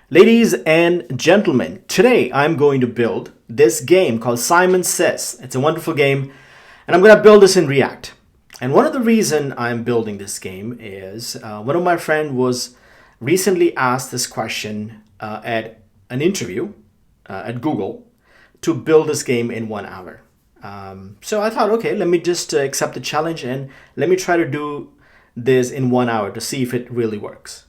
Ladies and gentlemen, today I'm going to build this game called SimonSays. It's a wonderful game, and I'm going to build this in React. And one of the reason I'm building this game is one of my friends was recently asked this question at an interview at Google to build this game in 1 hour. So I thought, okay, let me just accept the challenge and let me try to do this in 1 hour to see if it really works.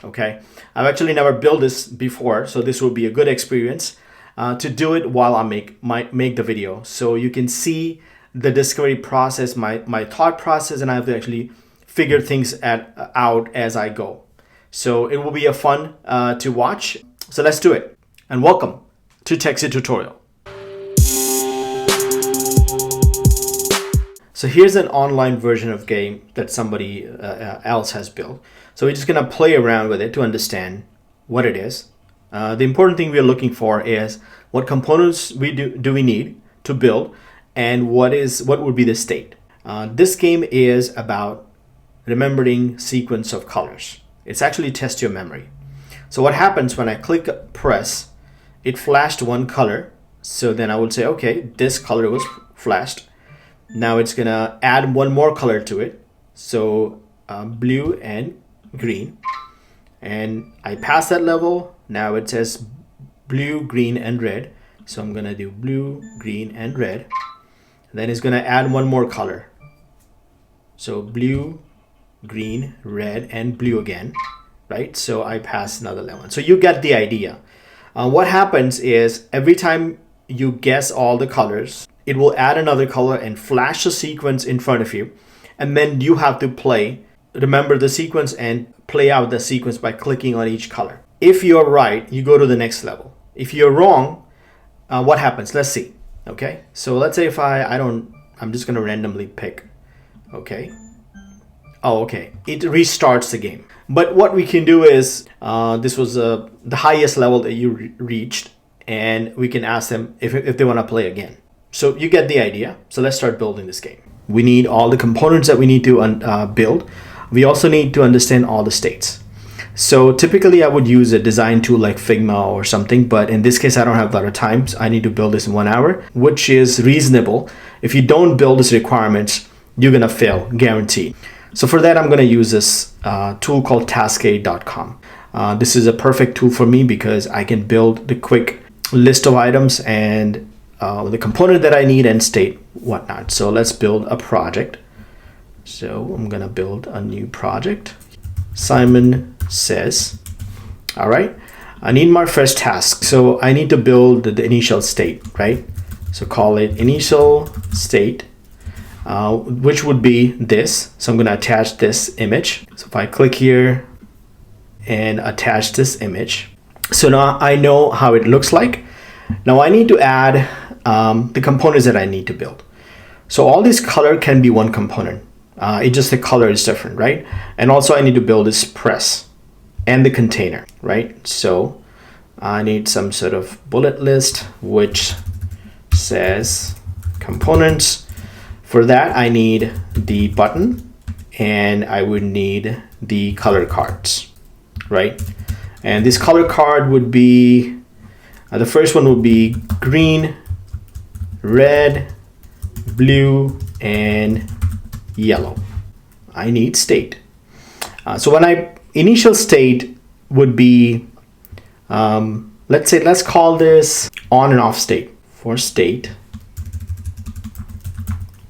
Okay, I've actually never built this before, so this will be a good experience to do it while I make the video, so you can see the discovery process, my thought process, and I have to actually figure things out as I go. So it will be a fun to watch. So let's do it. And welcome to Texit Tutorial. So here's an online version of game that somebody else has built. So we're just gonna play around with it to understand what it is. The important thing we're looking for is what components do we need to build, and what would be the state. This game is about remembering sequence of colors. It's actually test your memory. So what happens when I click press, it flashed one color. So then I would say, okay, this color was flashed. Now it's gonna add one more color to it. So blue and green, and I pass that level. Now it says blue, green, and red. So I'm gonna do blue, green, and red. Then it's gonna add one more color. So blue, green, red, and blue again, right? So I pass another level. So you get the idea. What happens is every time you guess all the colors, it will add another color and flash a sequence in front of you. And then you have to remember the sequence and play out the sequence by clicking on each color. If you're right, you go to the next level. If you're wrong, what happens? Let's see. Okay, so let's say if I'm just gonna randomly pick. Okay. Oh, okay. It restarts the game. But what we can do is, this was the highest level that you reached, and we can ask them if they wanna play again. So you get the idea. So let's start building this game. We need all the components that we need to build. We also need to understand all the states. So typically I would use a design tool like Figma or something, but in this case I don't have a lot of time. So I need to build this in 1 hour, which is reasonable. If you don't build these requirements, you're gonna fail, guaranteed. So for that, I'm gonna use this tool called Taskade.com. This is a perfect tool for me because I can build the quick list of items and the component that I need and state whatnot. So let's build a project. So I'm gonna build a new project. SimonSays. All right. I need my first task. So I need to build the initial state, right? So call it initial state, which would be this. So I'm gonna attach this image. So if I click here and attach this image, so now I know how it looks like. Now I need to add the components that I need to build. So all this color can be one component. It's just the color is different, right? And also I need to build this press and the container, right? So I need some sort of bullet list which says components. For that I need the button, and I would need the color cards, right? And this color card would be, the first one would be green, red, blue, and yellow. I need state. So initial state would be, let's call this on and off state. For state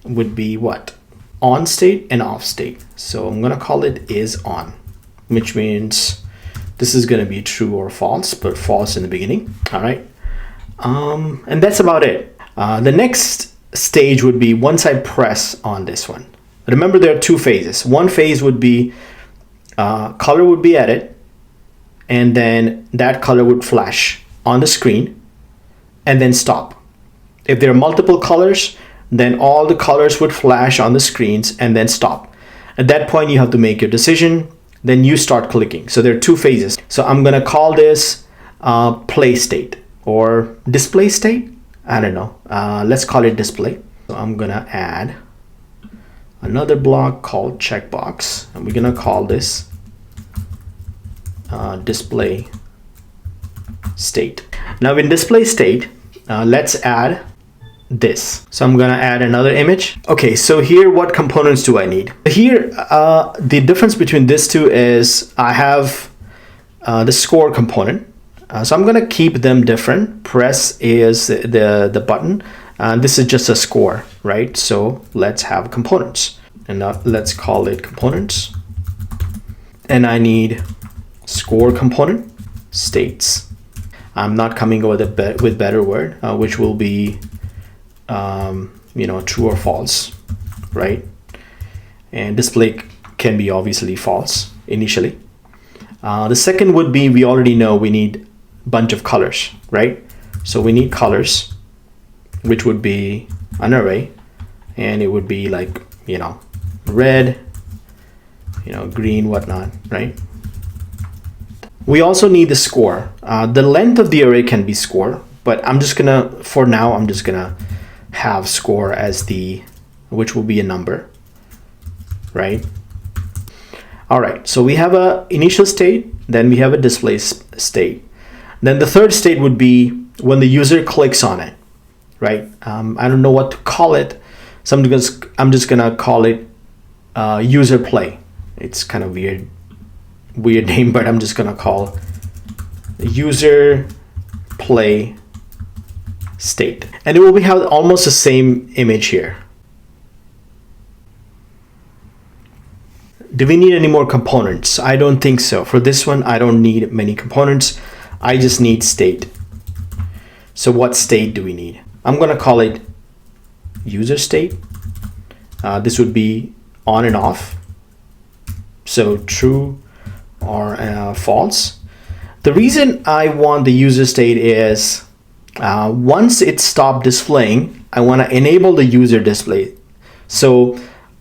would be what? On state and off state. So I'm gonna call it is on, which means this is gonna be true or false, but false in the beginning. All right. And that's about it. The next stage would be once I press on this one. Remember, there are two phases. One phase would be color would be added, and then that color would flash on the screen and then stop. If there are multiple colors, then all the colors would flash on the screens and then stop. At that point, you have to make your decision. Then you start clicking. So there are two phases. So I'm gonna call this play state or display state. I don't know. Let's call it display. So I'm gonna add another block called checkbox, and we're gonna call this display state. Now in display state, let's add this. So I'm gonna add another image. Okay, so here what components do I need? Here the difference between these two is I have the score component. So I'm gonna keep them different. Press is the button. This is just a score, right? So let's have components, and now let's call it components. And I need score component states. I'm not coming up with better word, which will be true or false, right? And display can be obviously false initially. The second would be, we already know we need a bunch of colors, right? So we need colors, which would be an array, and it would be like, red, green, whatnot, right? We also need the score. The length of the array can be score, but for now, I'm just gonna have score as which will be a number, right? All right, so we have a initial state, then we have a display state. Then the third state would be when the user clicks on it, right? I don't know what to call it, so I'm just gonna call it user play. It's kind of weird name, but I'm just gonna call user play state, and it will have almost the same image here. Do we need any more components? I don't think so. For this one, I don't need many components. I just need state. So what state do we need? I'm gonna call it user state. This would be on and off, so true or false. The reason I want the user state is once it stopped displaying, I want to enable the user display. So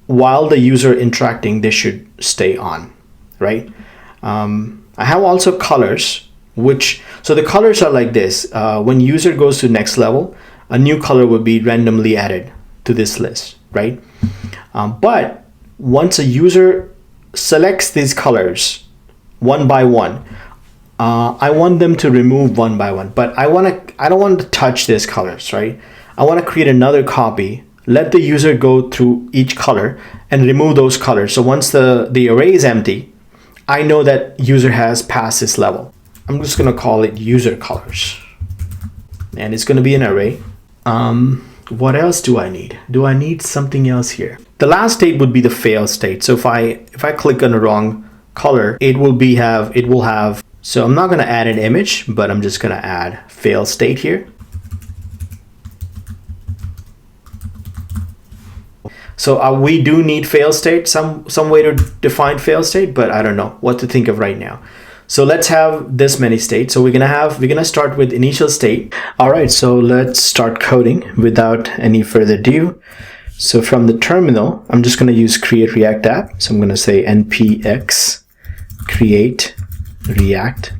while the user interacting, they should stay on, right? I have also colors, so the colors are like this. When user goes to next level, a new color would be randomly added to this list, right? But once a user selects these colors one by one, I want them to remove one by one, but I don't want to touch these colors, right? I want to create another copy, let the user go through each color and remove those colors. So once the array is empty, I know that user has passed this level. I'm just going to call it user colors, and it's going to be an array. What else do I need? Do I need something else here? The last state would be the fail state. So if I click on the wrong color, it will have. So I'm not going to add an image, but I'm just going to add fail state here. So we do need fail state, some way to define fail state, but I don't know what to think of right now. So let's have this many states. So we're gonna start with initial state. All right, so let's start coding without any further ado. So from the terminal, I'm just gonna use create React app. So I'm gonna say npx create React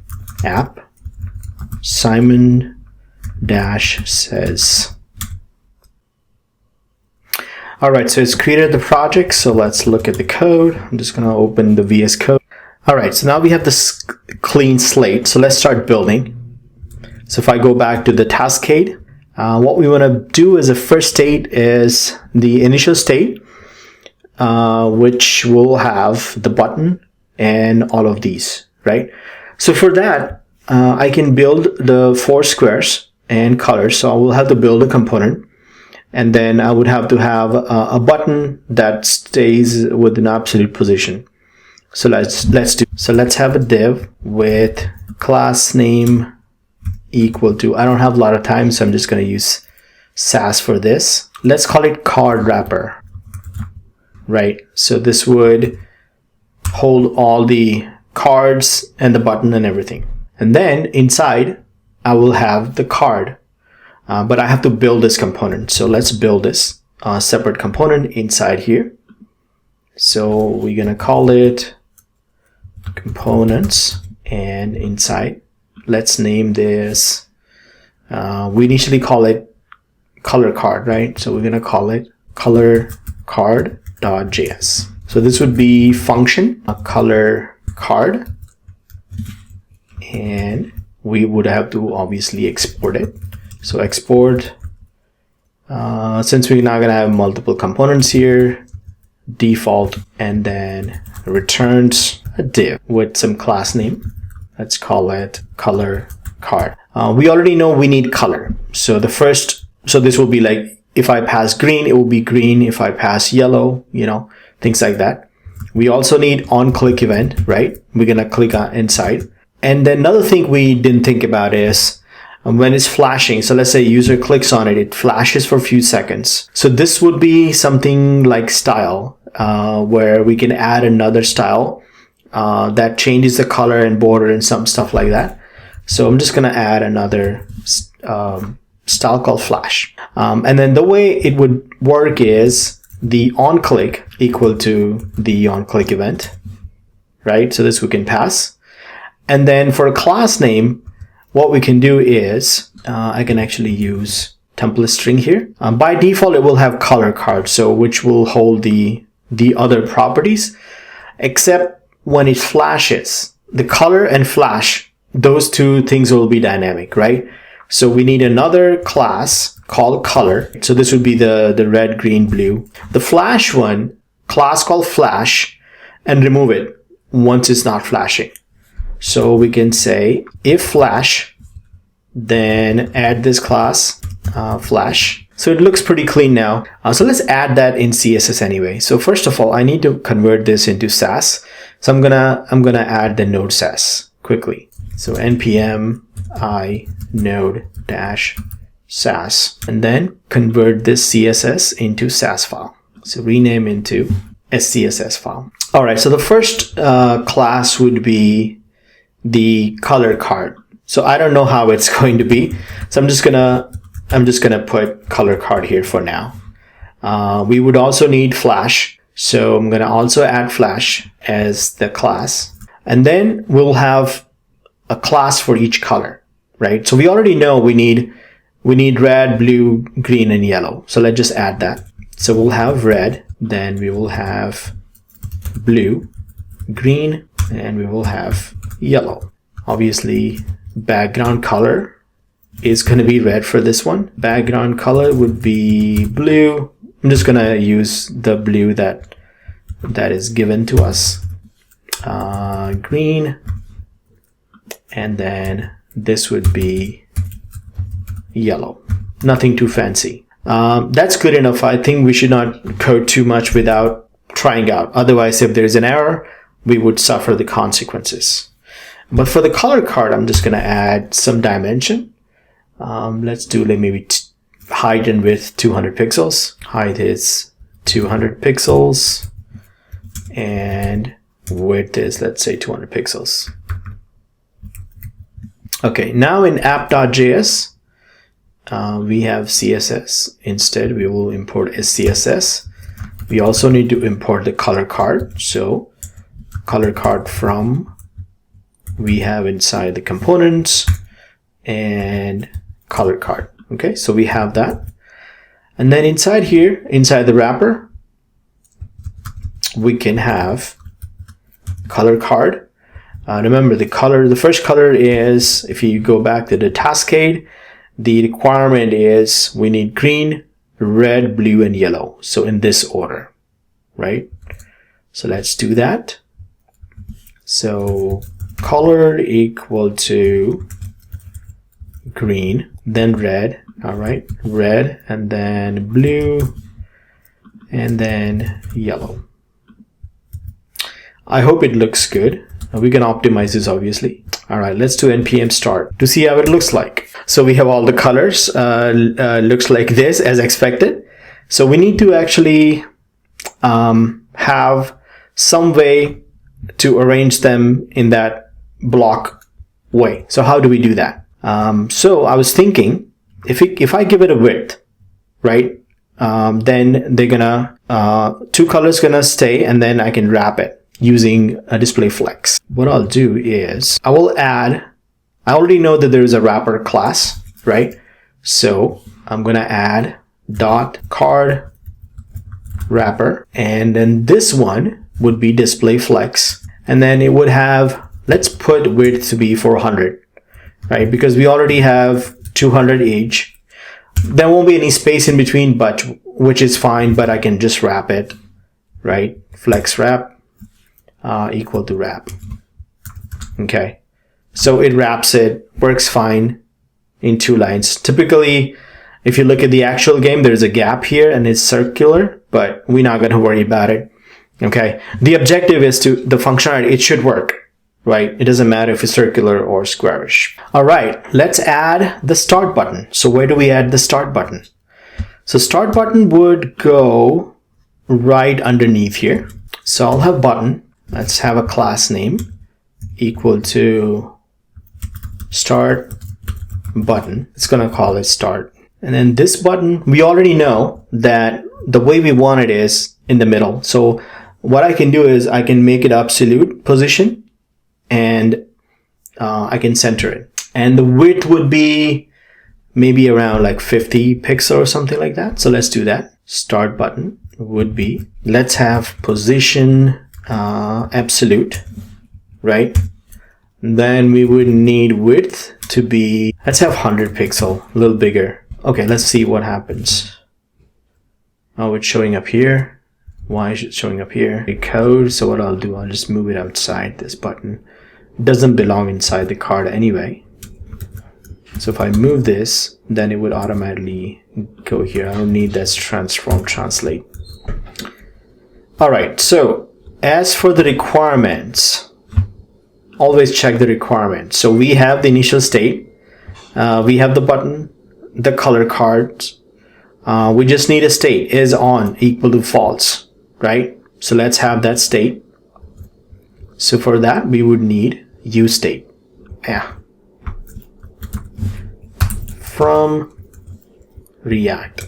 app SimonSays. All right, so it's created the project. So let's look at the code. I'm just gonna open the VS Code. All right, so now we have this clean slate. So let's start building. So if I go back to the Cascade, what we want to do as a first state is the initial state, which will have the button and all of these, right? So for that, I can build the 4 squares and colors. So I will have to build a component, and then I would have to have a button that stays with an absolute position. So let's have a div with class name equal to, I don't have a lot of time, so I'm just going to use Sass for this. Let's call it card wrapper, right? So this would hold all the cards and the button and everything. And then inside, I will have the card, but I have to build this component. So let's build this separate component inside here. So we're going to call it components, and inside, let's name this, we initially call it color card, right? So we're going to call it color card.js. So this would be function, a color card, and we would have to obviously export it. So export, since we're not going to have multiple components here, default, and then returns a div with some class name. Let's call it color card. We already know we need color. So this will be like, if I pass green, it will be green. If I pass yellow, things like that. We also need on-click event, right? We're going to click on inside. And then another thing we didn't think about is when it's flashing. So let's say user clicks on it, it flashes for a few seconds. So this would be something like style, where we can add another style that changes the color and border and some stuff like that. So I'm just going to add another style called flash. And then the way it would work is the on-click equal to the on-click event, right? So this we can pass. And then for a class name, what we can do is I can actually use template string here. By default, it will have color card, so which will hold the other properties, except when it flashes, the color and flash, those two things will be dynamic, right? So we need another class called color. So this would be the red, green, blue. The flash one, class called flash, and remove it once it's not flashing. So we can say if flash, then add this class flash. So it looks pretty clean now. So let's add that in CSS anyway. So first of all, I need to convert this into Sass. So I'm gonna add the node Sass quickly. So npm I node dash Sass, and then convert this CSS into Sass file. So rename into SCSS file. All right. So the first class would be the color card. So I don't know how it's going to be. So I'm just gonna put color card here for now. We would also need flash. So I'm gonna also add flash as the class. And then we'll have a class for each color, right? So we already know we need red, blue, green, and yellow. So let's just add that. So we'll have red, then we will have blue, green, and we will have yellow. Obviously, background color is going to be red for this one. Background color would be blue. I'm just going to use the blue that is given to us. Green. And then this would be yellow. Nothing too fancy. That's good enough. I think we should not code too much without trying out. Otherwise, if there's an error, we would suffer the consequences. But for the color card, I'm just going to add some dimension. Let's do like maybe height and width 200 pixels. Height is 200 pixels. And width is, let's say, 200 pixels. Okay, now in app.js, we have CSS. Instead, we will import SCSS. We also need to import the color card. So color card from, we have inside the components and color card. Okay, so we have that. And then inside here, inside the wrapper, we can have color card. Remember the first color is, if you go back to the cascade, the requirement is we need green, red, blue, and yellow. So in this order, right? So let's do that. So color equal to green, then red. All right, red, and then blue, and then yellow. I hope it looks good. We can optimize this obviously. All right, let's do npm start to see how it looks like. So we have all the colors, looks like this as expected. So we need to actually have some way to arrange them in that block way. So how do we do that? So I was thinking, if I give it a width, right, then they're gonna, two colors gonna stay, and then I can wrap it using a display flex. What I'll do is I will add, I already know that there is a wrapper class, right? So I'm gonna add dot card wrapper, and then this one would be display flex, and then it would have, let's put width to be 400, right? Because we already have 200 each. There won't be any space in between, but which is fine, but I can just wrap it, right? Flex wrap equal to wrap. Okay, so it wraps it, works fine in 2 lines. Typically, if you look at the actual game, there's a gap here and it's circular, but we're not going to worry about it. Okay, the objective is to the functionality, it should work, right? It doesn't matter if it's circular or squarish. All right, let's add the start button. So where do we add the start button? So start button would go right underneath here. So I'll have button. Let's have a class name equal to start button. It's going to call it start. And then this button, we already know that the way we want it is in the middle. So what I can do is I can make it absolute position and I can center it. And the width would be maybe around like 50 pixels or something like that. So let's do that. Start button would be, let's have position absolute, right? Then we would need width to be, let's have 100 pixel, a little bigger. Okay, let's see what happens. Oh, it's showing up here. Why is it showing up here? The code, so what I'll do, I'll just move it outside this button. It doesn't belong inside the card anyway. So if I move this, then it would automatically go here. I don't need this transform translate. All right, so as for the requirements, always check the requirements. So we have the initial state, we have the button, the color cards. We just need a state is on equal to false, right? So let's have that state. So for that we would need use state. Yeah. From React.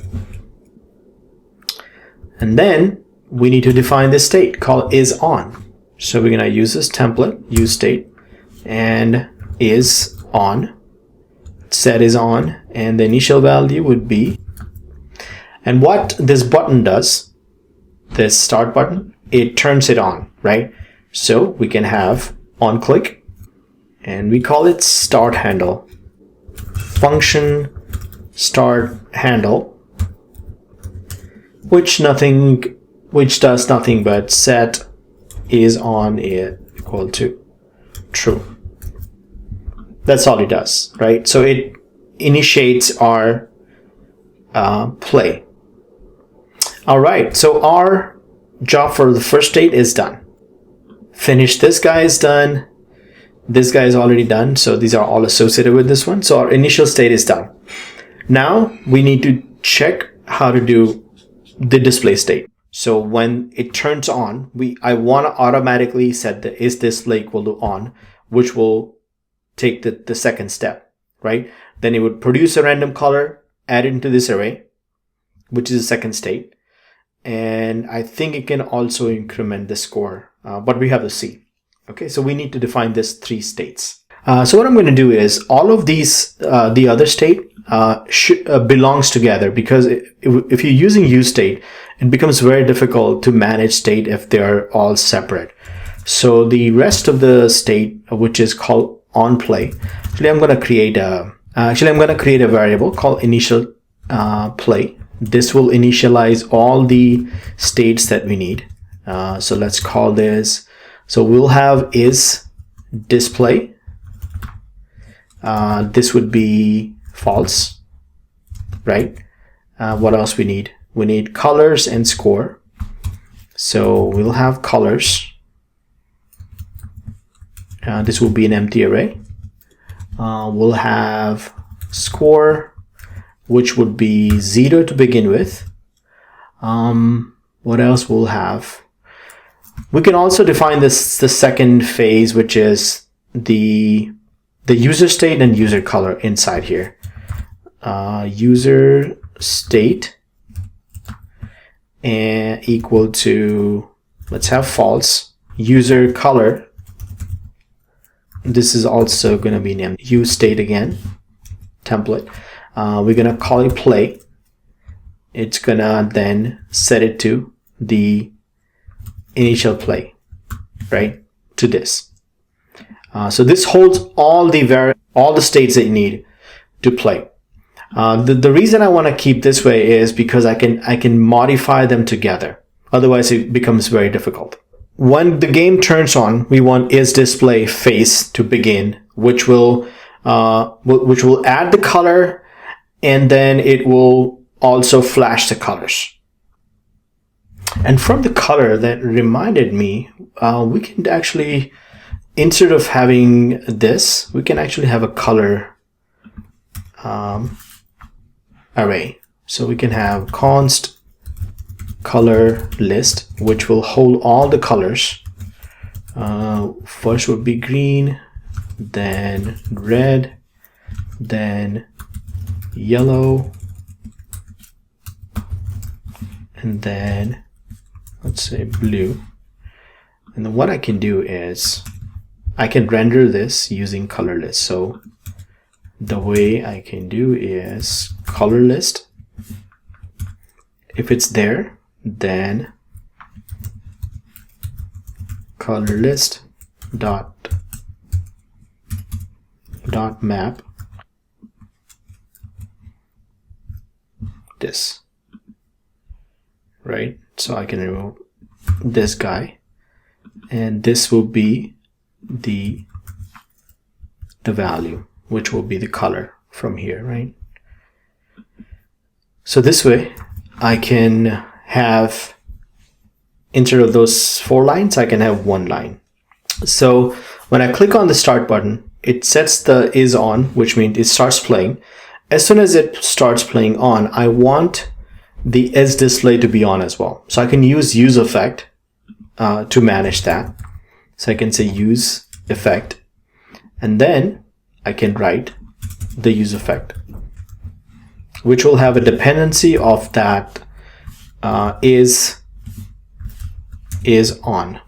And then we need to define this state called is on. So we're gonna use this template, use state, and is on. Set is on, and the initial value would be. And what this button does, this start button, it turns it on, right? So we can have on click, and we call it start handle. Function start handle, which does nothing but set is on equal to true. That's all it does, right? So it initiates our play. All right, so our job for the first state is done. Finish, this guy is done. This guy is already done. So these are all associated with this one. So our initial state is done. Now we need to check how to do the display state. So when it turns on, I want to automatically set the is display equal to on, which will take the second step, right? Then it would produce a random color, add it into this array, which is the second state. And I think it can also increment the score, but we have to see. Okay, so we need to define this 3 states. So what I'm going to do is all of these, the other state belongs together, because if you're using use state, it becomes very difficult to manage state if they're all separate. So the rest of the state, which is called on play, actually I'm going to create a variable called initial play. This will initialize all the states that we need. So let's call this. So we'll have is display. This would be false, right? What else we need? We need colors and score. So we'll have colors. This will be an empty array. We'll have score, which would be 0 to begin with. What else we'll have? We can also define the second phase, which is the user state and user color inside here. User state and equal to, let's have false. User color, this is also going to be named use state again, template. We're going to call it play. It's going to then set it to the initial play, right, to this. So this holds all the states that you need to play. The reason I want to keep this way is because I can modify them together. Otherwise, it becomes very difficult. When the game turns on, we want isDisplay face to begin, which will add the color, and then it will also flash the colors. And from the color, that reminded me, we can actually, instead of having this, we can actually have a color array. So we can have const color list, which will hold all the colors. First would be green, then red, then yellow, and then let's say blue. And then what I can do is I can render this using color list. So the way I can do is color list. If it's there, then color list dot map this, right? So I can remove this guy, and this will be the value, which will be the color from here, right? So this way I can have, instead of those 4 lines, I can have 1 line. So when I click on the start button, it sets the is on, which means it starts playing. As soon as it starts playing on, I want the isDisplay to be on as well. So I can use effect to manage that. So I can say use effect, and then I can write the use effect, which will have a dependency of that is on,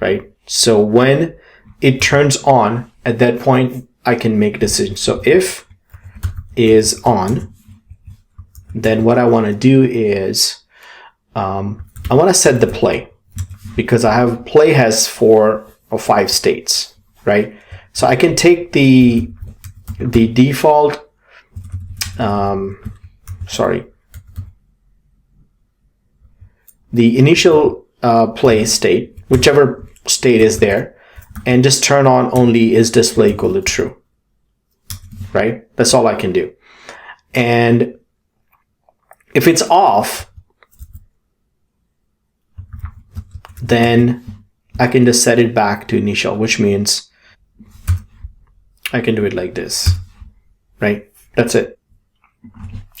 right? So when it turns on, at that point, I can make a decision. So if is on, then what I want to do is I want to set the play, because I have play has 4 or 5 states, right? So I can take the default the initial play state, whichever state is there, and just turn on only isDisplay equal to true, right? That's all I can do. And if it's off, then I can just set it back to initial, which means I can do it like this, right? That's it.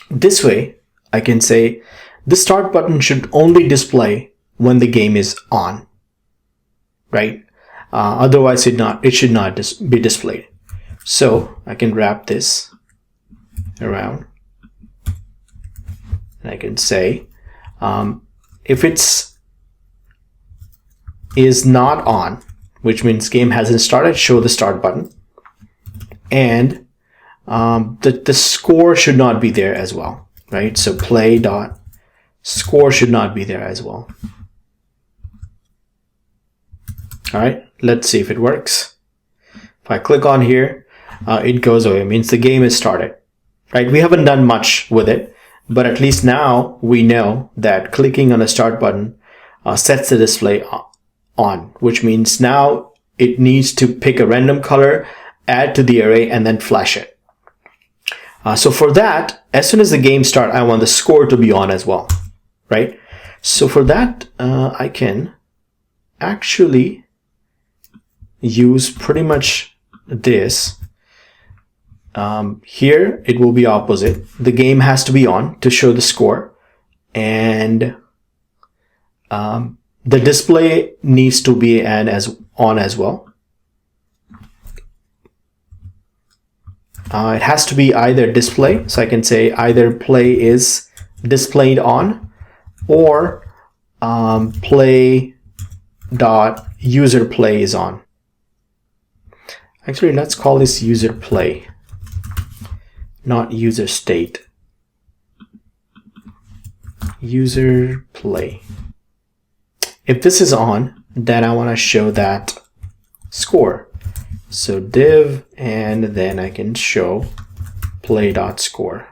This way, I can say the start button should only display when the game is on, right? Otherwise, it should not be displayed. So I can wrap this around, and I can say if it's is not on, which means game hasn't started, show the start button, and the score should not be there as well, right? So play dot score should not be there as well. All right, let's see if it works. If I click on here, it goes away. It means the game is started, right? We haven't done much with it, but at least now we know that clicking on a start button sets the display on, which means now it needs to pick a random color, add to the array, and then flash it. So for that, as soon as the game starts, I want the score to be on as well, right? So for that, I can actually use pretty much this. Here, it will be opposite. The game has to be on to show the score, and the display needs to be on as well. It has to be either display, so I can say either play is displayed on, or play dot user play is on. Actually, let's call this user play, not user state. User play. If this is on, then I want to show that score. So div, and then I can show play.score,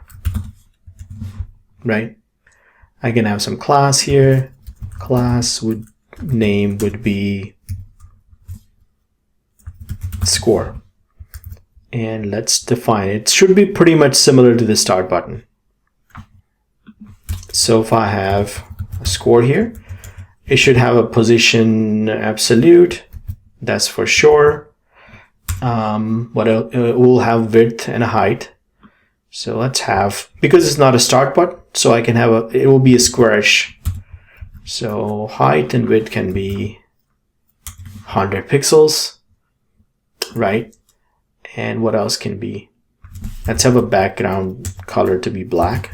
right? I can have some class here. Class name would be score. And let's define it. It should be pretty much similar to the start button. So if I have a score here, it should have a position absolute, that's for sure. What else? It will have width and a height. So let's have, because it's not a start button, so I can have it will be a squarish. So height and width can be 100 pixels, right? And what else can be? Let's have a background color to be black.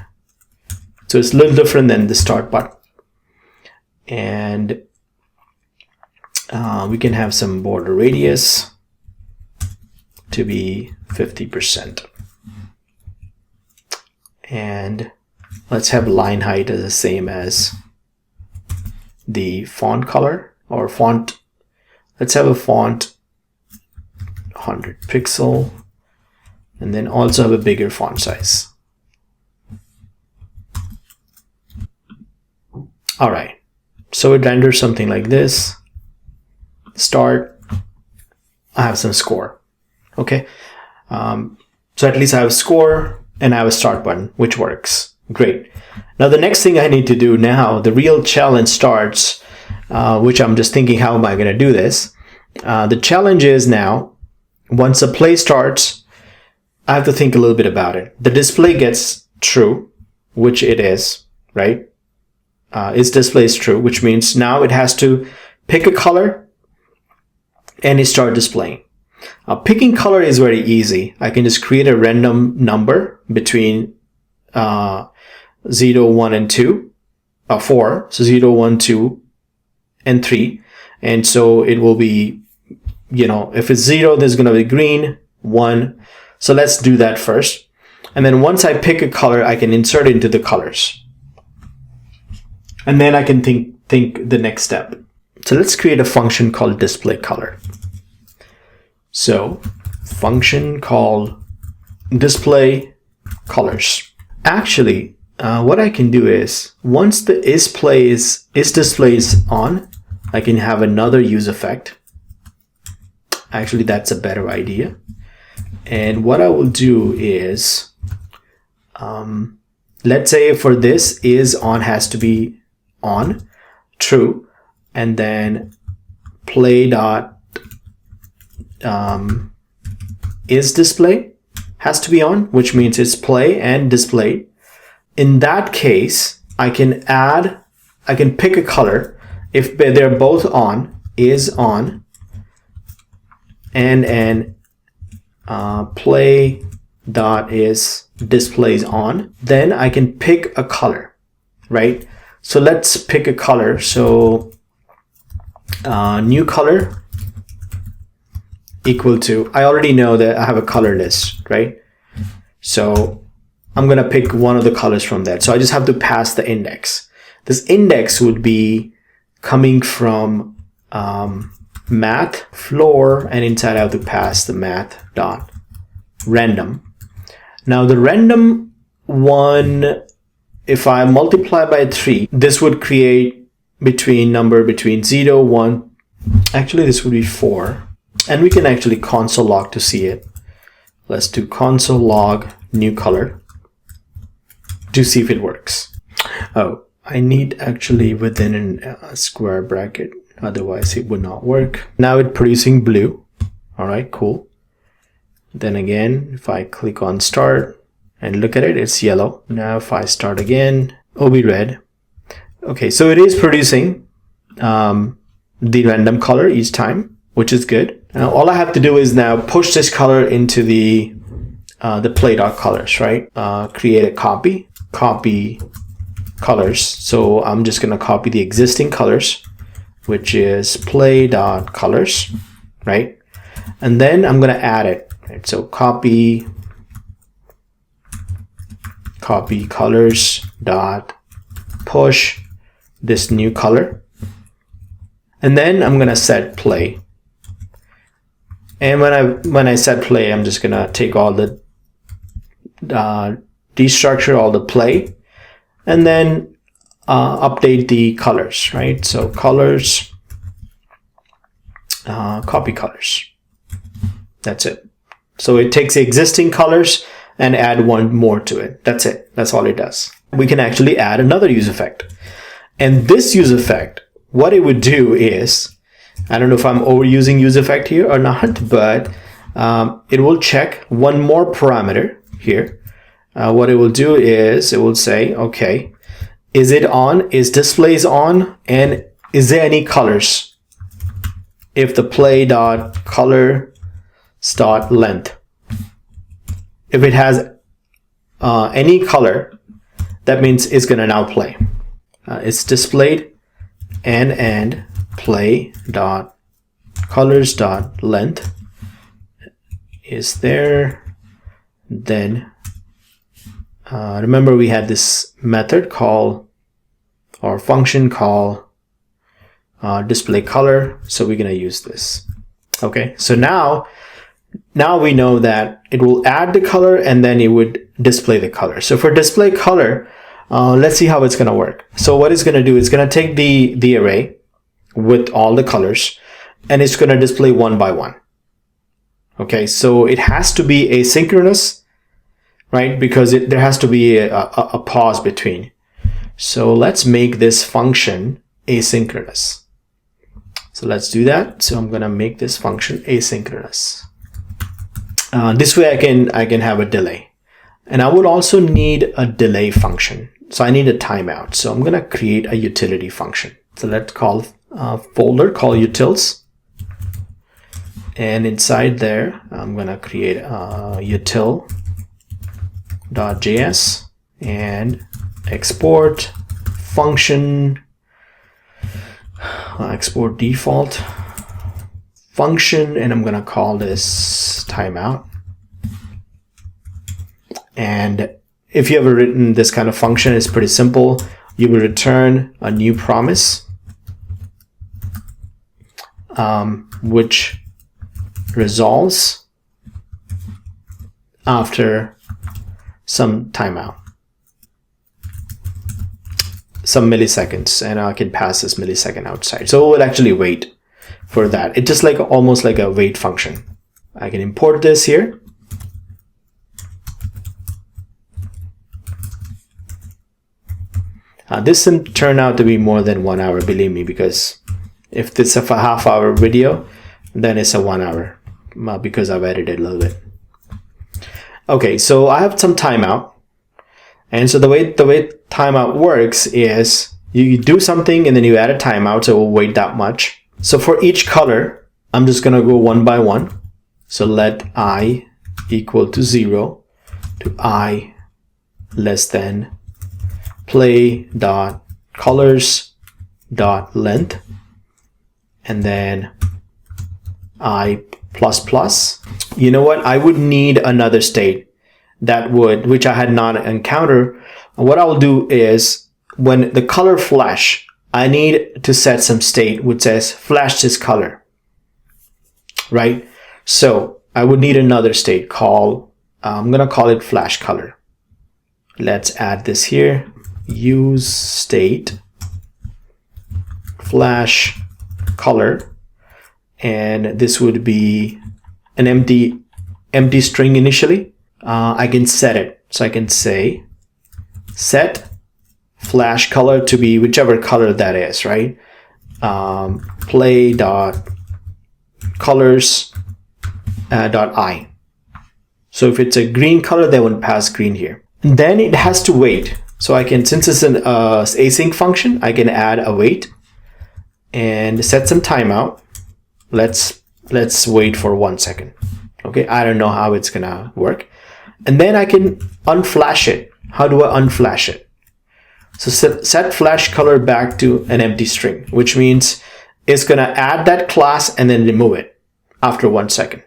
So it's a little different than the start button. And we can have some border radius to be 50%. And let's have line height as the same as the font color or font. Let's have a font 100 pixel, and then also have a bigger font size. All right, so it renders something like this. Start, I have some score. Okay, so at least I have a score and I have a start button, which works. Great. Now the next thing I need to do now, the real challenge starts, which I'm just thinking, how am I going to do this? The challenge is now, once the play starts, I have to think a little bit about it. The display gets true, which it is, right? Its display is true, which means now it has to pick a color and it starts displaying. Picking color is very easy. I can just create a random number between 0, 1, and 2, 4. So 0, 1, 2, and 3. And so it will be, if it's 0, there's going to be green, 1. So let's do that first. And then once I pick a color, I can insert it into the colors. And then I can think the next step. So let's create a function called display color. So function called display colors. Actually, what I can do is once the display is on, I can have another use effect. Actually, that's a better idea. And what I will do is, let's say for this is on has to be on, true, and then play dot is display has to be on, which means it's play and display. In that case, I can pick a color. If they're both on, is on, and play dot is displays on, then I can pick a color, right? So let's pick a color. So new color equal to, I already know that I have a color list, right? So I'm going to pick one of the colors from that. So I just have to pass the index. This index would be coming from math floor, and inside I have to pass the math dot random. Now the random one, if I multiply by 3, this would create number between 0, 1, actually this would be 4. And we can actually console log to see it. Let's do console log new color to see if it works. Oh, I need actually within a square bracket, otherwise it would not work. Now it's producing blue. All right, cool. Then again, if I click on start and look at it, it's yellow. Now if I start again, it'll be red. Okay, so it is producing the random color each time, which is good. Now all I have to do is now push this color into the play.colors, right? Create a copy colors. So I'm just gonna copy the existing colors, which is play.colors, right? And then I'm gonna add it, right? So copy colors dot push this new color, and then I'm gonna set play. And when I set play, I'm just gonna take all the destructure all the play, and then update the colors, right? So colors, copy colors. That's it. So it takes the existing colors and add one more to it. That's it. That's all it does. We can actually add another use effect. And this use effect, what it would do is, I don't know if I'm overusing use effect here or not, but it will check one more parameter here. What it will do is it will say, okay, is it on? Is displays on? And is there any colors? If the play.colors.length, if it has any color, that means it's going to now play. It's displayed and play.colors.length is there. Then remember we had this method call or function call display color, so we're going to use this. Okay, so now we know that it will add the color and then it would display the color. So for display color, let's see how it's going to work. So what it's going to do, it's going to take the array with all the colors and it's going to display one by one. Okay, so it has to be asynchronous, right? Because there has to be a pause between. So let's make this function asynchronous. So let's do that. So I'm going to make this function asynchronous. This way I can have a delay. And I would also need a delay function. So I need a timeout. So I'm going to create a utility function. So let's call a folder called utils. And inside there, I'm going to create a util.js and export function, export default function, and I'm going to call this timeout. And if you ever written this kind of function, it's pretty simple. You will return a new promise, which resolves after some timeout, some milliseconds, and I can pass this millisecond outside. So it will actually wait for that. It's just like almost like a wait function. I can import this here. This didn't turn out to be more than 1 hour, believe me, because if this is a half-hour video, then it's a 1 hour because I've edited a little bit. Okay, so I have some timeout, and so the way timeout works is you do something and then you add a timeout, so it will wait that much. So for each color, I'm just gonna go one by one. So let I equal to 0 to I less than play.colors.length, and then I plus plus. You know what? I would need another state which I had not encountered. What I'll do is when the color flash, I need to set some state which says flash this color, right? So I would need another state called, I'm going to call it flash color. Let's add this here. Use state flash color, and this would be an empty string initially. I can set it, so I can say set flash color to be whichever color that is, right? play.colors.I. So if it's a green color, they would pass green here. And then it has to wait. So I can, since it's an async function, I can add a wait and set some timeout. Let's wait for 1 second. Okay, I don't know how it's gonna work. And then I can unflash it. How do I unflash it? So set flash color back to an empty string, which means it's gonna add that class and then remove it after 1 second.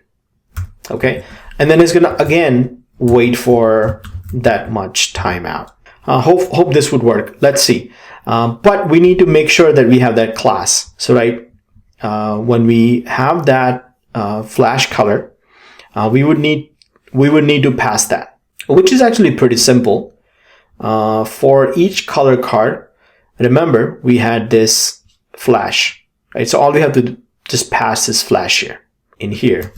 Okay, and then it's gonna again wait for that much timeout. Hope this would work. Let's see. But we need to make sure that we have that class. So right, when we have that flash color, we would need to pass that, which is actually pretty simple. For each color card, remember we had this flash, right? So all we have to do, just pass this flash here in here.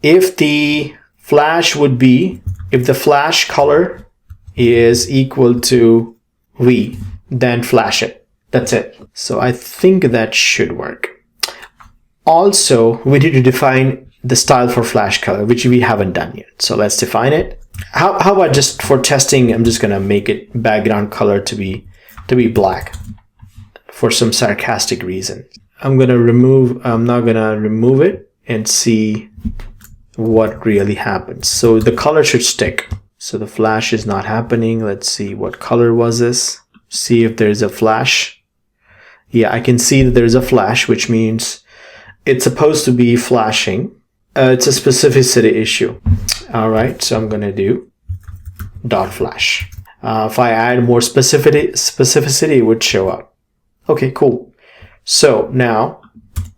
If the flash color is equal to V, then flash it. That's it. So I think that should work. Also, we need to define the style for flash color, which we haven't done yet. So let's define it. How about just for testing, I'm just gonna make it background color to be black for some sarcastic reason. I'm not gonna remove it and see what really happens. So the color should stick. So the flash is not happening. Let's see, what color was this? See if there's a flash. Yeah, I can see that there's a flash, which means it's supposed to be flashing. It's a specificity issue. All right, so I'm gonna do dot flash. If I add more specificity, it would show up. Okay, cool. So now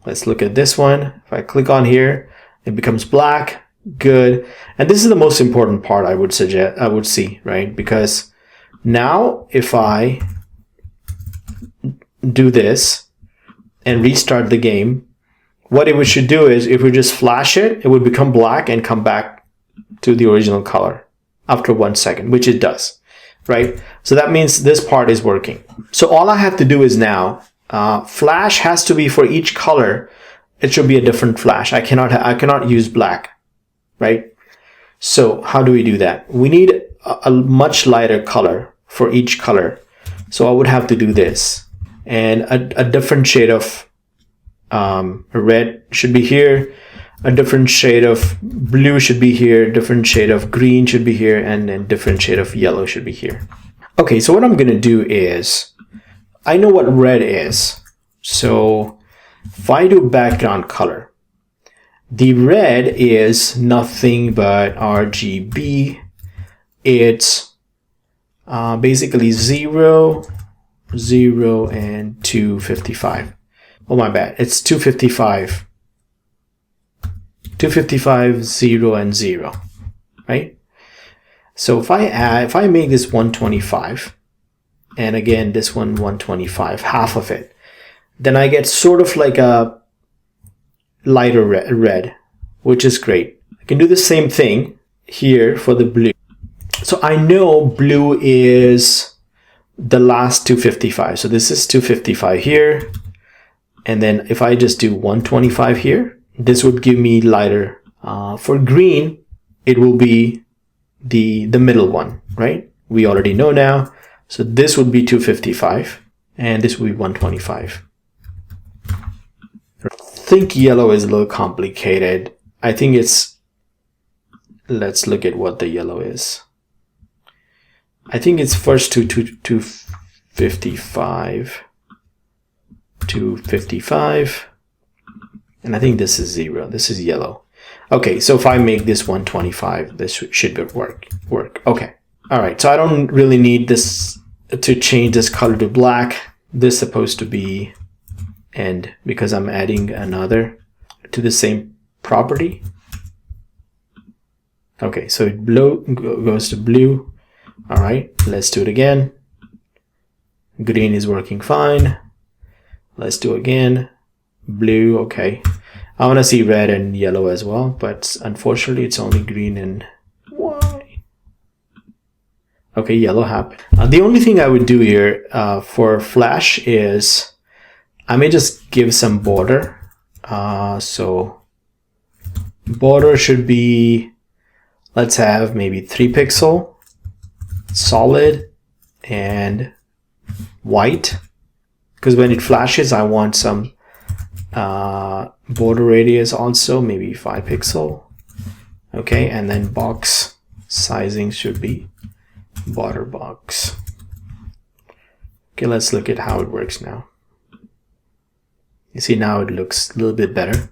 let's look at this one. If I click on here, it becomes black. Good. And this is the most important part I would see, right? Because now if I do this and restart the game, what it should do is if we just flash it, it would become black and come back to the original color after 1 second, which it does, right? So that means this part is working. So all I have to do is now, flash has to be for each color. It should be a different flash. I cannot use black, right? So how do we do that? We need a much lighter color for each color. So I would have to do this, and a different shade of red should be here, a different shade of blue should be here, different shade of green should be here, and then different shade of yellow should be here. Okay, so what I'm gonna do is, I know what red is. So if I do background color, the red is nothing but RGB. It's basically 0, 0, and 255. Oh, my bad. It's 255. 255, 0, and 0, right? So if I make this 125, and again, this one 125, half of it, then I get sort of like a lighter red, which is great. I can do the same thing here for the blue. So I know blue is the last 255. So this is 255 here. And then if I just do 125 here, this would give me lighter. For green, it will be the middle one, right? We already know now. So this would be 255 and this will be 125. I think yellow is a little complicated. I think it's, let's look at what the yellow is. I think it's first 255, 255, and I think this is 0. This is yellow. Okay, so if I make this 125, this should work. Okay, all right. So I don't really need this to change this color to black. This is supposed to be end because I'm adding another to the same property. Okay, so it goes to blue. All right, let's do it again. Green is working fine. Let's do it again. Blue, okay. I want to see red and yellow as well, but unfortunately it's only green and white. Okay, yellow happened. The only thing I would do here for flash is I may just give some border. So border should be, let's have maybe 3 pixel, solid, and white. Because when it flashes, I want some border radius also, maybe 5 pixel. Okay, and then box sizing should be border box. Okay, let's look at how it works now. You see now it looks a little bit better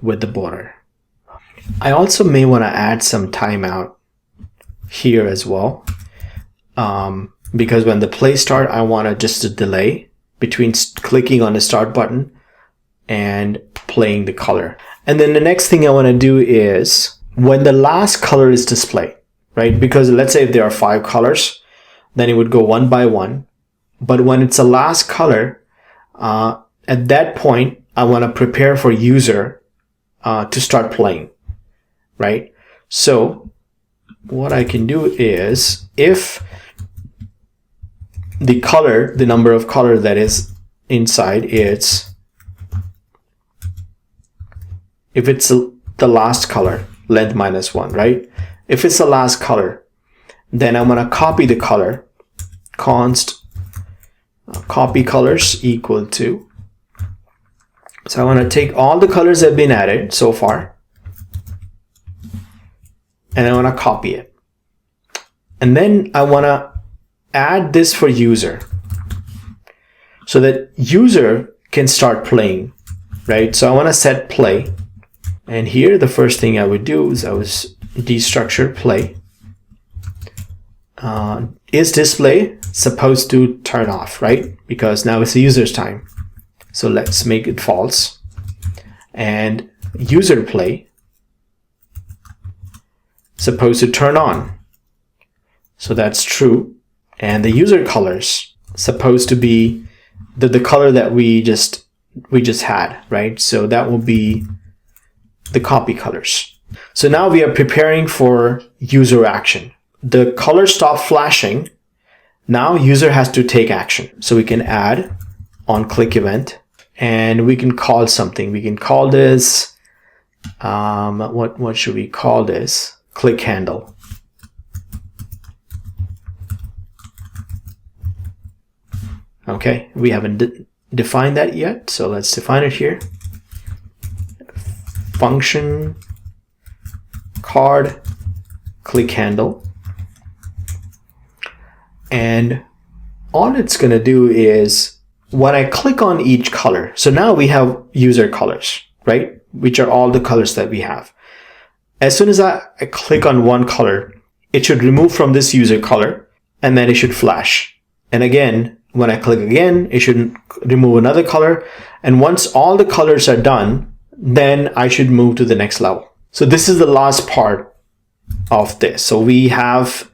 with the border. I also may want to add some timeout here as well. Because when the play start, I want just a delay between clicking on the start button and playing the color. And then the next thing I want to do is when the last color is displayed, right? Because let's say if there are 5 colors, then it would go one by one. But when it's the last color, at that point, I want to prepare for user to start playing, right? So what I can do is if the color, the number of color that is inside is, if it's the last color, length minus 1, right? If it's the last color, then I'm going to copy the color, const copy colors equal to. So I want to take all the colors that have been added so far, and I want to copy it. And then I want to add this for user so that user can start playing, right? So I want to set play. And here, the first thing I would do is I would destructure play. Is display supposed to turn off, right? Because now it's the user's time. So let's make it false. And user play supposed to turn on. So that's true. And the user colors supposed to be the color that we just had, right? So that will be the copy colors. So now we are preparing for user action. The color stopped flashing. Now user has to take action. So we can add on click event and we can call something. We can call this, what should we call this? Click handle. Okay, we haven't defined that yet. So let's define it here. Function card click handle. And all it's going to do is when I click on each color, so now we have user colors, right? Which are all the colors that we have. As soon as I click on one color, it should remove from this user color and then it should flash. And again, when I click again, it should remove another color. And once all the colors are done, then I should move to the next level. So this is the last part of this. So we have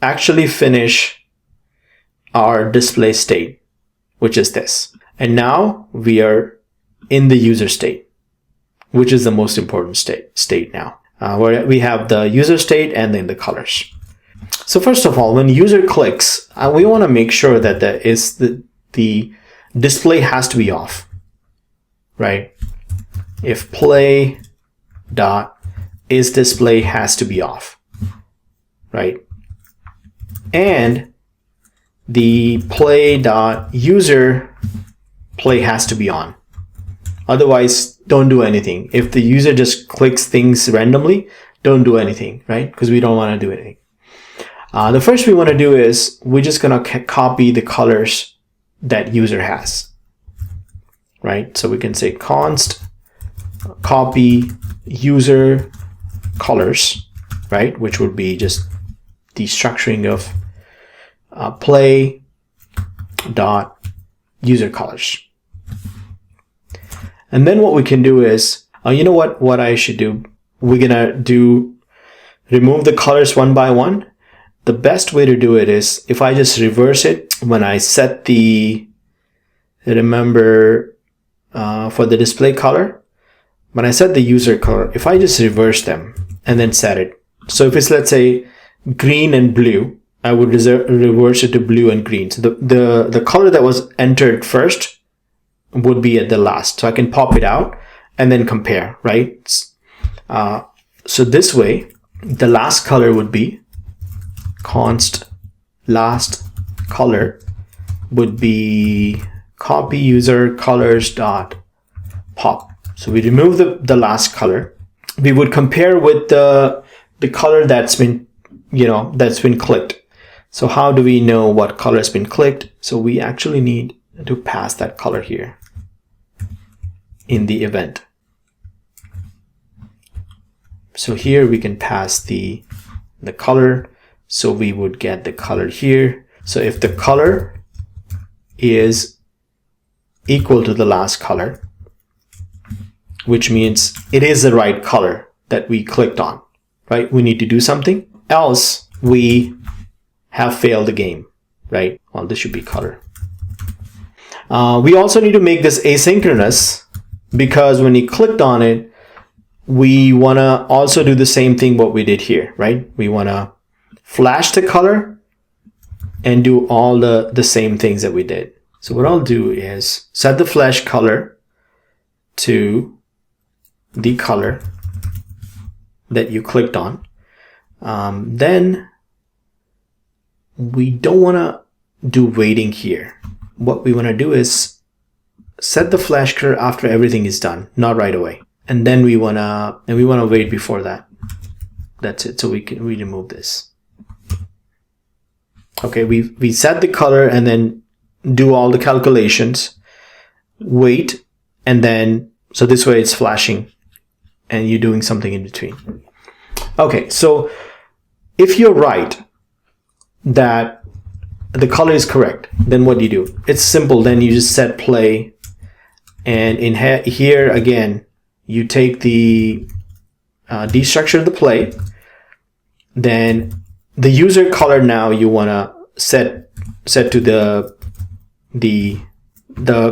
actually finished our display state, which is this. And now we are in the user state, which is the most important state now, where we have the user state and then the colors. So first of all, when user clicks, we want to make sure that the display has to be off, right? If play dot is display has to be off, right? And the play dot user play has to be on. Otherwise, don't do anything. If the user just clicks things randomly, don't do anything, right? Because we don't want to do anything. The first we want to do is we're just going to copy the colors that user has, right? So we can say const copy user colors, right? Which would be just the structuring of play dot user colors. And then what we can do is, you know what I should do? We're gonna remove the colors one by one. The best way to do it is if I just reverse it when I set remember for the display color, when I set the user color, if I just reverse them and then set it. So if it's, let's say, green and blue, I would reverse it to blue and green. So the color that was entered first would be at the last. So I can pop it out and then compare, right? So this way, the last color would be const last color would be copy user colors dot pop. So we remove the last color. We would compare with the color that's been clicked. So how do we know what color has been clicked? So we actually need to pass that color here in the event. So here we can pass the color. So we would get the color here. So if the color is equal to the last color, which means it is the right color that we clicked on, right? We need to do something, else we have failed the game, right? Well, this should be color. We also need to make this asynchronous, because when you clicked on it, we want to also do the same thing what we did here, right? We want to flash the color and do all the same things that we did. So what I'll do is set the flash color to the color that you clicked on. Then we don't want to do waiting here. What we want to do is set the flash color after everything is done, not right away. And then we want to wait before that. That's it. So we remove this. Okay, we set the color and then do all the calculations, wait, and then, so this way it's flashing and you're doing something in between. Okay, so if you're right that the color is correct, then what do you do? It's simple. Then you just set play, and in here again, you take the destructure of the play, then the user color now you want to set to the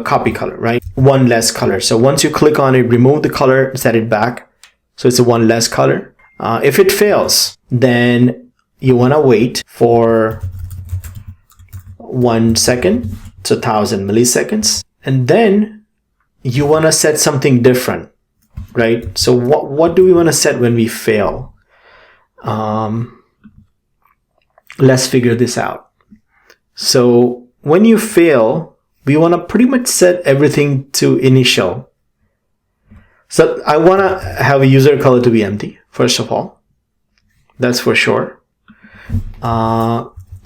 copy color, right? One less color. So once you click on it, remove the color, set it back, so it's a one less color. If it fails, then you want to wait for 1 second, it's 1,000 milliseconds, and then you want to set something different, right? So what do we want to set when we fail? Let's figure this out. So when you fail, we want to pretty much set everything to initial. So I want to have a user color to be empty, first of all. That's for sure.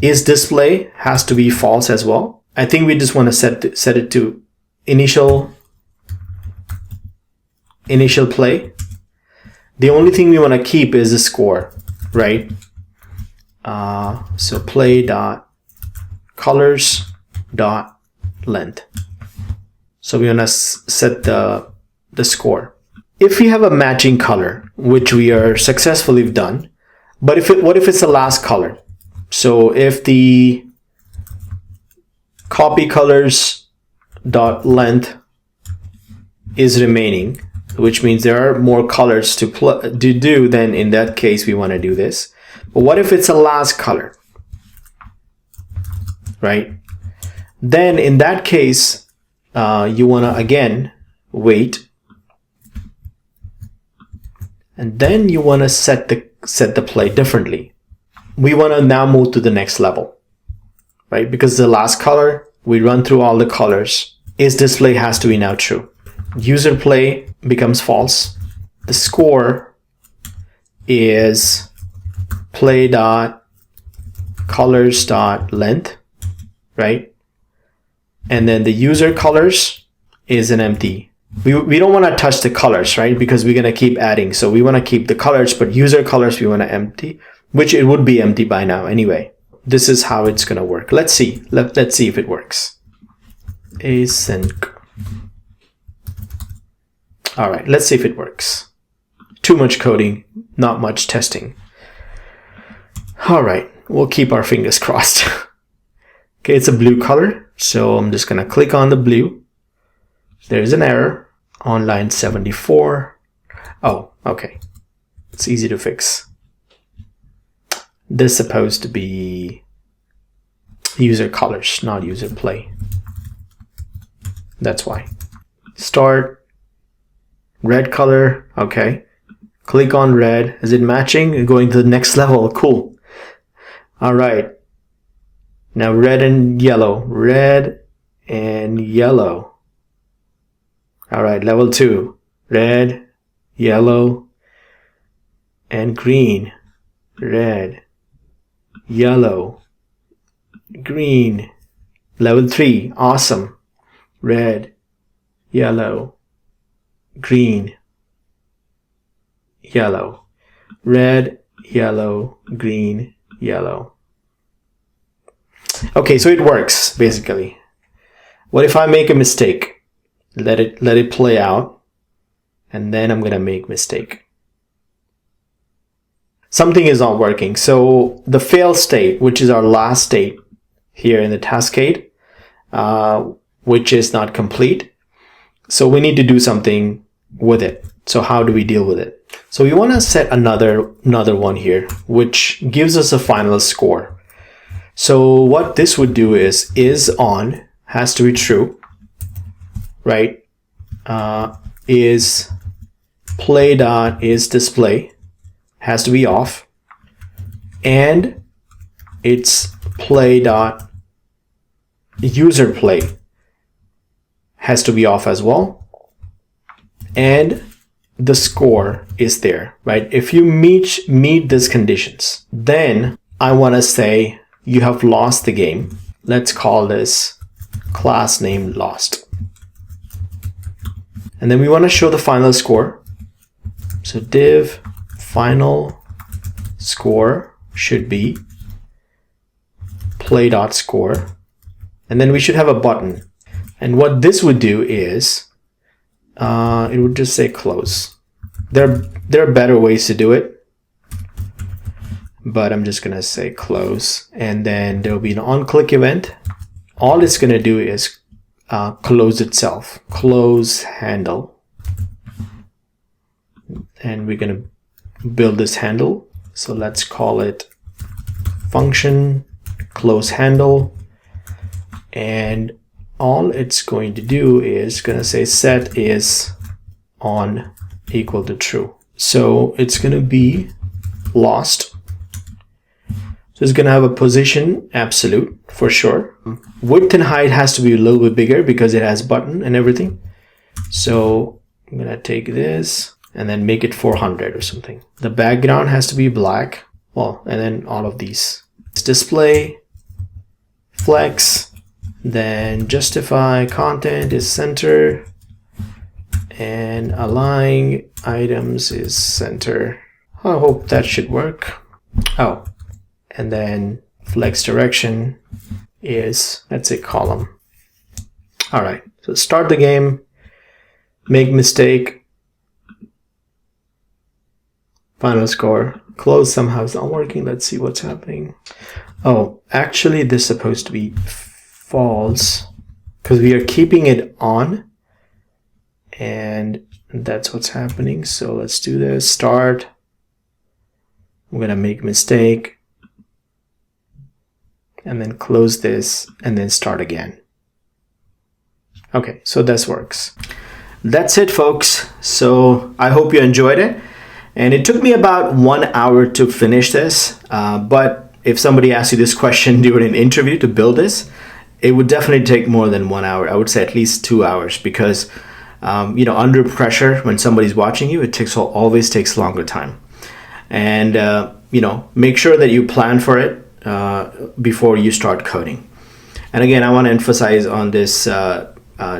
Is display has to be false as well. I think we just want to set it to initial play. The only thing we want to keep is the score, right? So play dot colors dot length. So we want to set the score. If we have a matching color, which we are successfully done, but what if it's the last color? So if the copy colors dot length is remaining, which means there are more colors to do, then in that case we want to do this. But what if it's the last color, right? Then in that case, you want to again wait, and then you want to set the play differently. We want to now move to the next level, right? Because the last color, we run through all the colors. Is display has to be now true. User play becomes false. The score is play dot colors dot length, right? And then the user colors is an empty. We don't want to touch the colors, right? Because we're going to keep adding. So we want to keep the colors, but user colors we want to empty, which it would be empty by now anyway. This is how it's going to work. Let's see. Let's see if it works. Async. All right, let's see if it works. Too much coding, not much testing. All right, we'll keep our fingers crossed. Okay, it's a blue color, so I'm just gonna click on the blue. There's an error on line 74. Oh, okay. It's easy to fix. This is supposed to be user colors, not user play. That's why. Start. Red color, okay. Click on red. Is it matching? Going to the next level. Cool. All right. Now red and yellow. Red and yellow. All right, level 2. Red, yellow, and green. Red, yellow, green. Level 3. Awesome. Red, yellow, green, yellow, red, yellow, green, yellow. Okay, so it works basically. What if I make a mistake? Let it play out, and then I'm gonna make mistake. Something is not working. So the fail state, which is our last state here in the cascade, which is not complete. So we need to do something with it. So how do we deal with it? So we want to set another one here, which gives us a final score. So what this would do is on has to be true, right? Is play dot is display has to be off, and it's play dot user play has to be off as well, and the score is there, right? If you meet these conditions, then I want to say you have lost the game. Let's call this class name lost. And then we want to show the final score. So div final score should be play.score. And then we should have a button. And what this would do is it would just say close. There are better ways to do it, but I'm just going to say close. And then there will be an on-click event. All it's going to do is close itself, close handle. And we're going to build this handle. So let's call it function close handle. And all it's going to do is going to say set is on equal to true. So it's going to be lost. So it's going to have a position absolute for sure. Width and height has to be a little bit bigger because it has button and everything. So I'm going to take this and then make it 400 or something. The background has to be black. Well, and then all of these. It's display, flex, then justify content is center, and align items is center. I hope that should work. Oh, and then flex direction is, let's say, column. All right, so start the game, make mistake, final score, close somehow is not working. Let's see what's happening. Oh, actually this is supposed to be false because we are keeping it on, and that's what's happening. So let's do this. Start. I'm gonna make mistake and then close this and then start again. Okay, so this works. That's it, folks. So I hope you enjoyed it, and it took me about 1 hour to finish this, but if somebody asks you this question during an interview to build this, it would definitely take more than 1 hour. I would say at least 2 hours because, under pressure, when somebody's watching you, it always takes longer time. And, make sure that you plan for it before you start coding. And again, I want to emphasize on this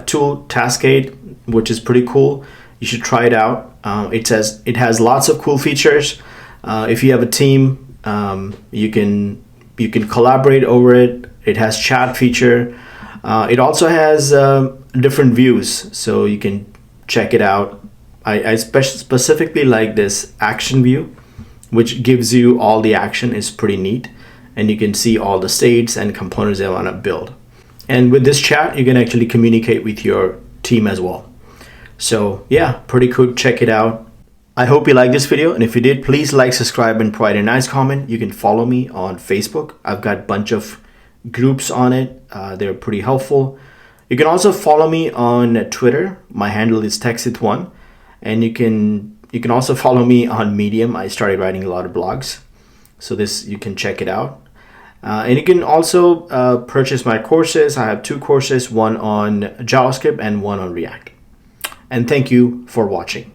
tool, Cascade, which is pretty cool. You should try it out. It has lots of cool features. If you have a team, you can collaborate over it. It has chat feature. It also has different views, so you can check it out. I specifically like this action view, which gives you all the action. Is pretty neat, and you can see all the states and components they want to build. And with this chat, you can actually communicate with your team as well. So yeah, pretty cool. Check it out. I hope you liked this video, and if you did, please like, subscribe, and provide a nice comment. You can follow me on Facebook. I've got a bunch of groups on it. They're pretty helpful. You can also follow me on Twitter. My handle is Texit1, and you can also follow me on Medium. I started writing a lot of blogs, so you can check it out. And you can also purchase my courses. I have 2 courses, one on JavaScript and one on React. And thank you for watching.